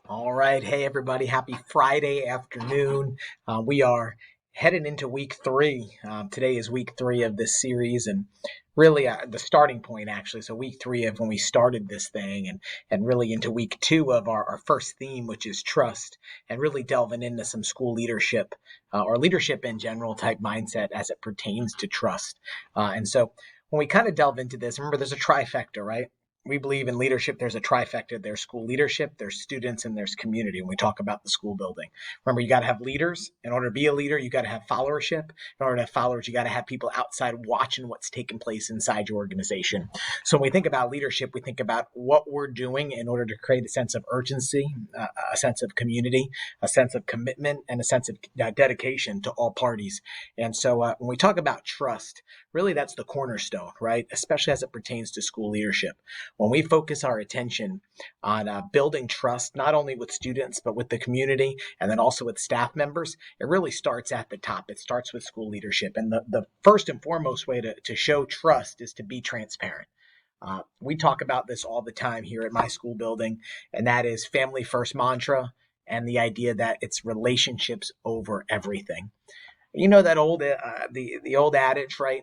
All right. Hey, everybody. Happy Friday afternoon. We are heading into week three. Today is week three of this series and really the starting point, actually. So, week three of when we started this thing and really into week two of our first theme, which is trust, and really delving into some school leadership or leadership in general type mindset as it pertains to trust. And so, when we kind of delve into this, remember there's a trifecta, right? We believe in leadership. There's a trifecta. There's school leadership, there's students, and there's community when we talk about the school building. Remember, you got to have leaders. In order to be a leader, you got to have followership. In order to have followers, you got to have people outside watching what's taking place inside your organization. So when we think about leadership, we think about what we're doing in order to create a sense of urgency, a sense of community, a sense of commitment, and a sense of dedication to all parties. And so when we talk about trust, really that's the cornerstone, right? Especially as it pertains to school leadership. When we focus our attention on building trust, not only with students, but with the community and then also with staff members, it really starts at the top. It starts with school leadership. And the first and foremost way to show trust is to be transparent. We talk about this all the time here at my school building, and that is family first mantra and the idea that it's relationships over everything. You know that old the old adage, right?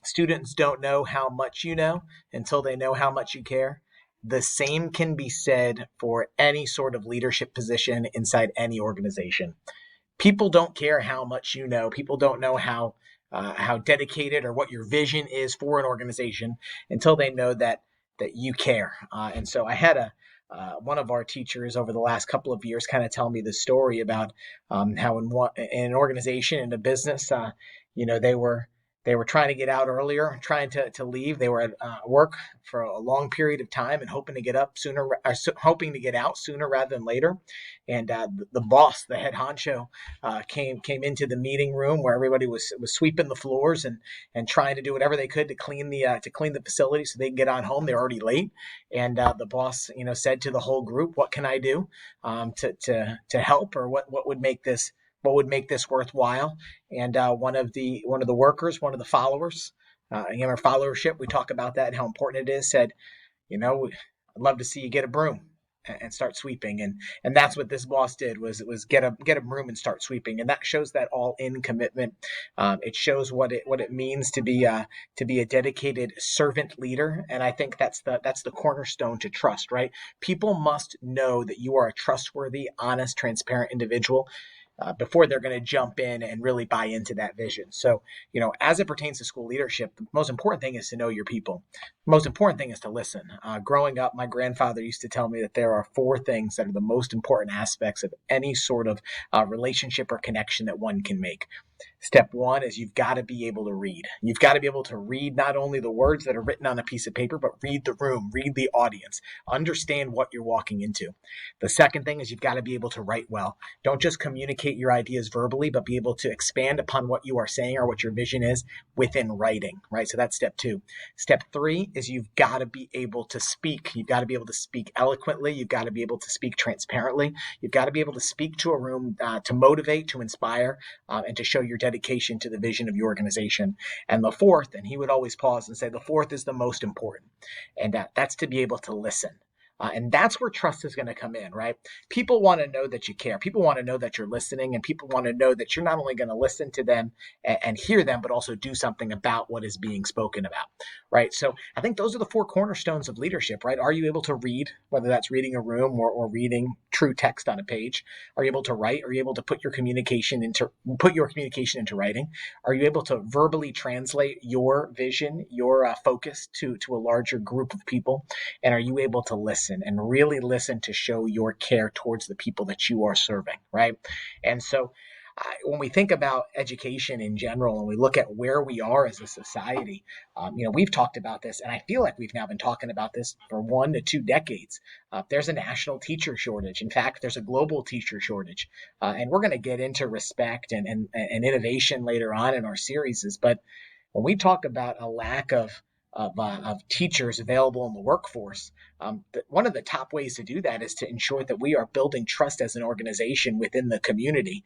Students don't know how much you know until they know how much you care. The same can be said for any sort of leadership position inside any organization. People don't care how much you know. People don't know how dedicated or what your vision is for an organization until they know that you care. And so I had a one of our teachers over the last couple of years kind of tell me the story about how in an organization, in a business, they were trying to get out earlier, trying to leave. They were at work for a long period of time and hoping to get up sooner, hoping to get out sooner rather than later. And the boss, the head honcho, came into the meeting room where everybody was sweeping the floors and trying to do whatever they could to clean the facility so they can get on home. They're already late, and the boss, said to the whole group, "What can I do to help, or what would make this worthwhile?" And one of the workers, one of the followers, in our followership, we talk about that and how important it is. Said, "I'd love to see you get a broom and start sweeping." And that's what this boss did was get a broom and start sweeping. And that shows that all in commitment. It shows what it means to be a dedicated servant leader. And I think that's the cornerstone to trust, right? People must know that you are a trustworthy, honest, transparent individual before they're going to jump in and really buy into that vision. So, as it pertains to school leadership, the most important thing is to know your people. The most important thing is to listen. Growing up, my grandfather used to tell me that there are four things that are the most important aspects of any sort of relationship or connection that one can make. Step one is you've got to be able to read. You've got to be able to read not only the words that are written on a piece of paper, but read the room, read the audience, understand what you're walking into. The second thing is you've got to be able to write well. Don't just communicate your ideas verbally, but be able to expand upon what you are saying or what your vision is within writing, right? So that's step two. Step three is you've got to be able to speak. You've got to be able to speak eloquently. You've got to be able to speak transparently. You've got to be able to speak to a room to motivate, to inspire, and to show your dedication to the vision of your organization. And the fourth, and he would always pause and say, the fourth is the most important, and that's to be able to listen. And that's where trust is going to come in, right? People want to know that you care. People want to know that you're listening, and people want to know that you're not only going to listen to them and hear them, but also do something about what is being spoken about, right? So I think those are the four cornerstones of leadership, right? Are you able to read, whether that's reading a room or reading true text on a page? Are you able to write? Are you able to put your communication into writing? Are you able to verbally translate your vision, your focus to a larger group of people? And are you able to listen and really listen to show your care towards the people that you are serving, right? And so when we think about education in general and we look at where we are as a society, we've talked about this, and I feel like we've now been talking about this for 1 to 2 decades. There's a national teacher shortage. In fact, there's a global teacher shortage. And we're going to get into respect and innovation later on in our series. But when we talk about a lack of teachers available in the workforce, one of the top ways to do that is to ensure that we are building trust as an organization within the community,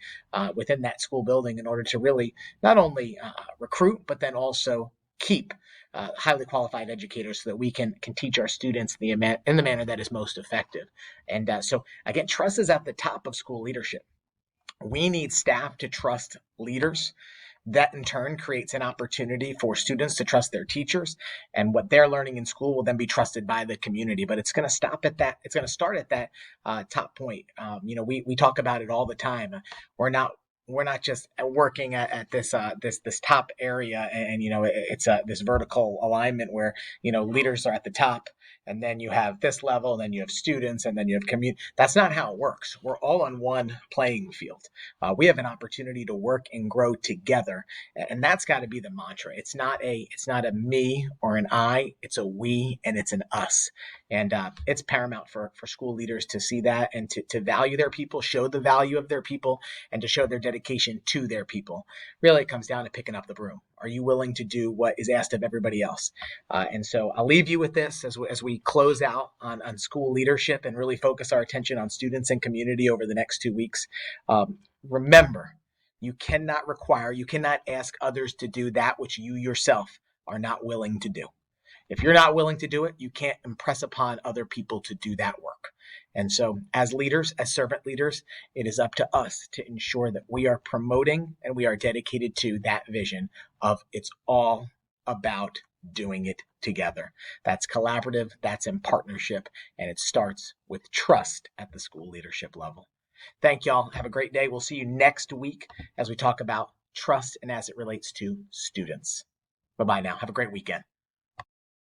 within that school building, in order to really not only recruit, but then also keep highly qualified educators so that we can teach our students in the manner that is most effective. And so again, trust is at the top of school leadership. We need staff to trust leaders. That in turn creates an opportunity for students to trust their teachers, and what they're learning in school will then be trusted by the community. But it's going to stop at that. It's going to start at that top point. We talk about it all the time. We're not we're not just working at this top area, and it's this vertical alignment where leaders are at the top, and then you have this level, and then you have students, and then you have community. That's not how it works. We're all on one playing field. We have an opportunity to work and grow together, and that's got to be the mantra. It's not a me or an I. It's a we, and it's an us. And it's paramount for school leaders to see that, and to value their people, show the value of their people, and to show their dedication to their people. Really, it comes down to picking up the broom. Are you willing to do what is asked of everybody else? And so I'll leave you with this as we close out on school leadership and really focus our attention on students and community over the next 2 weeks. Remember, you cannot ask others to do that which you yourself are not willing to do. If you're not willing to do it, you can't impress upon other people to do that work. And so as leaders, as servant leaders, it is up to us to ensure that we are promoting and we are dedicated to that vision of it's all about doing it together. That's collaborative, that's in partnership, and it starts with trust at the school leadership level. Thank y'all. Have a great day. We'll see you next week as we talk about trust and as it relates to students. Bye-bye now. Have a great weekend.